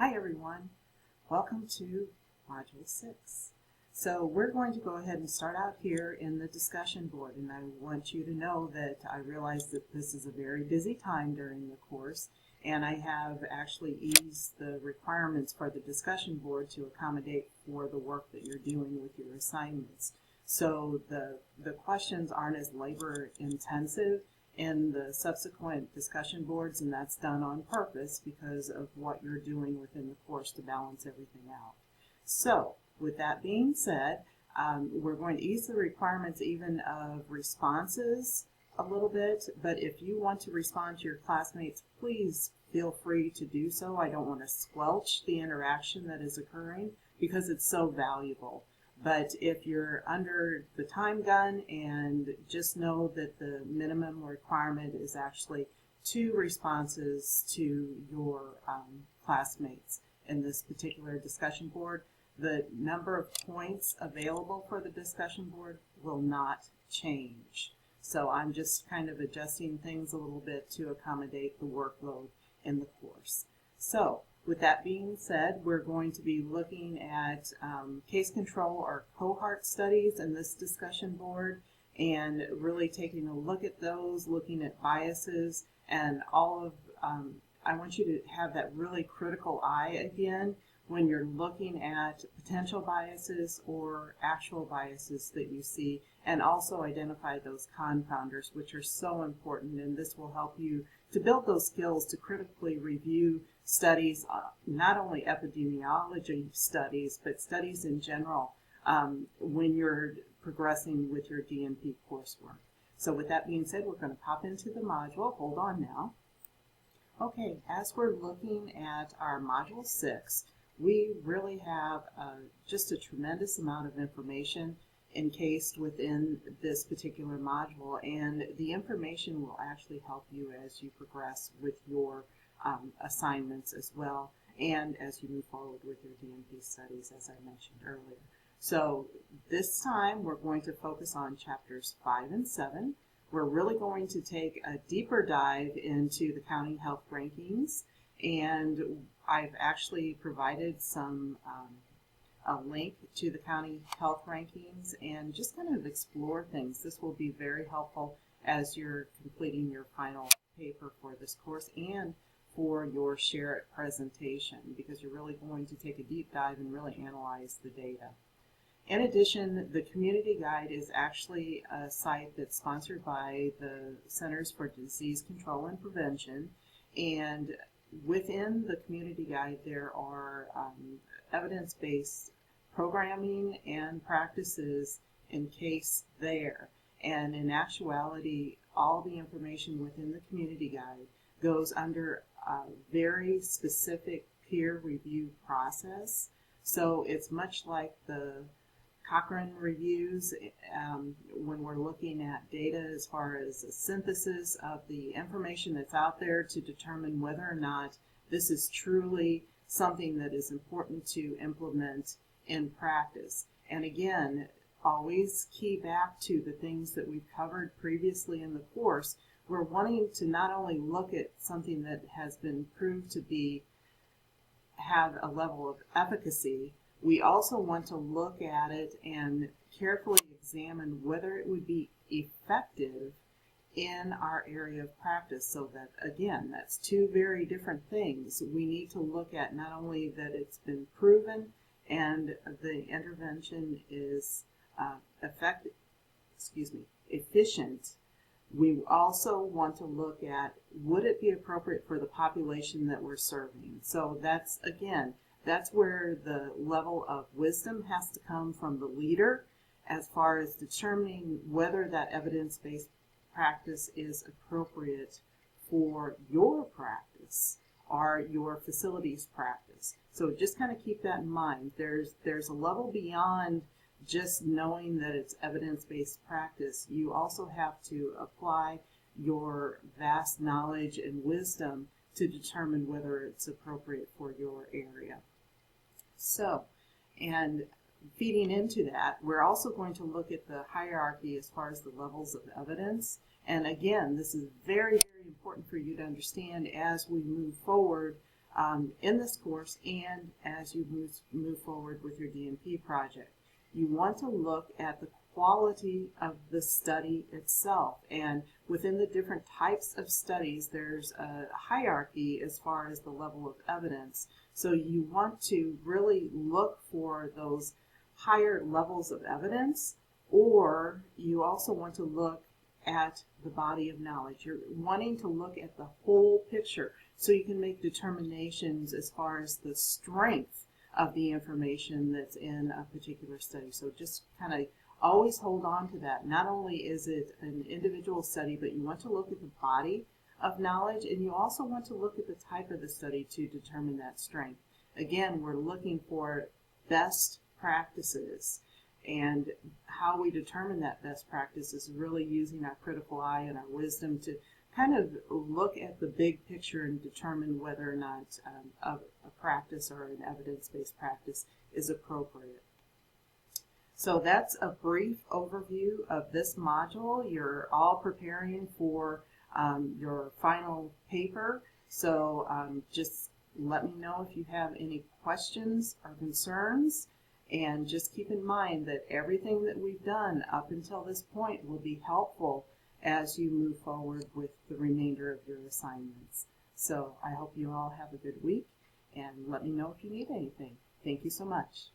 Hi everyone, welcome to Module 6. So we're going to go ahead and start out here in the discussion board, and I want you to know that I realize that this is a very busy time during the course, and I have actually eased the requirements for the discussion board to accommodate for the work that you're doing with your assignments. So the questions aren't as labor intensive in the subsequent discussion boards, and that's done on purpose because of what you're doing within the course to balance everything out. So with that being said, we're going to ease the requirements even of responses a little bit, but if you want to respond to your classmates, please feel free to do so. I don't want to squelch the interaction that is occurring because it's so valuable. But if you're under the time gun, and just know that the minimum requirement is actually 2 responses to your classmates in this particular discussion board, the number of points available for the discussion board will not change. So I'm just kind of adjusting things a little bit to accommodate the workload in the course. So with that being said, we're going to be looking at case control or cohort studies in this discussion board, and really taking a look at those, looking at biases, and all of, I want you to have that really critical eye again when you're looking at potential biases or actual biases that you see, and also identify those confounders, which are so important, and this will help you to build those skills to critically review studies, not only epidemiology studies, but studies in general when you're progressing with your DNP coursework. So with that being said, we're going to pop into the module. Hold on now. Okay, as we're looking at our Module 6, we really have just a tremendous amount of information encased within this particular module, and the information will actually help you as you progress with your assignments as well, and as you move forward with your DNP studies, as I mentioned earlier. So this time we're going to focus on chapters 5 and 7. We're really going to take a deeper dive into the county health rankings, and I've actually provided some a link to the county health rankings, and just kind of explore things. This will be very helpful as you're completing your final paper for this course and for your Share It presentation, because you're really going to take a deep dive and really analyze the data. In addition, the community guide is actually a site that's sponsored by the Centers for Disease Control and Prevention, and within the community guide there are evidence-based programming and practices encased there, and in actuality all the information within the community guide goes under a very specific peer review process. So it's much like the Cochrane reviews when we're looking at data as far as a synthesis of the information that's out there to determine whether or not this is truly something that is important to implement in practice. And again, always key back to the things that we've covered previously in the course. We're wanting to not only look at something that has been proved to have a level of efficacy, we also want to look at it and carefully examine whether it would be effective in our area of practice. So that, again, that's 2 very different things. We need to look at not only that it's been proven and the intervention is efficient, we also want to look at, would it be appropriate for the population that we're serving? So that's, again, that's where the level of wisdom has to come from the leader as far as determining whether that evidence-based practice is appropriate for your practice or your facility's practice. So just kind of keep that in mind. There's a level beyond just knowing that it's evidence-based practice. You also have to apply your vast knowledge and wisdom to determine whether it's appropriate for your area. So, and feeding into that, we're also going to look at the hierarchy as far as the levels of evidence. And again, this is very, very important for you to understand as we move forward in this course and as you move forward with your DNP project. You want to look at the quality of the study itself, and within the different types of studies there's a hierarchy as far as the level of evidence. So you want to really look for those higher levels of evidence, or you also want to look at the body of knowledge. You're wanting to look at the whole picture so you can make determinations as far as the strength of the information that's in a particular study. So just kind of always hold on to that. Not only is it an individual study, but you want to look at the body of knowledge, and you also want to look at the type of the study to determine that strength. Again, we're looking for best practices, and how we determine that best practice is really using our critical eye and our wisdom to kind of look at the big picture and determine whether or not a practice or an evidence-based practice is appropriate. So that's a brief overview of this module. You're all preparing for your final paper, so just let me know if you have any questions or concerns, and just keep in mind that everything that we've done up until this point will be helpful as you move forward with the remainder of your assignments. So I hope you all have a good week, and let me know if you need anything. Thank you so much.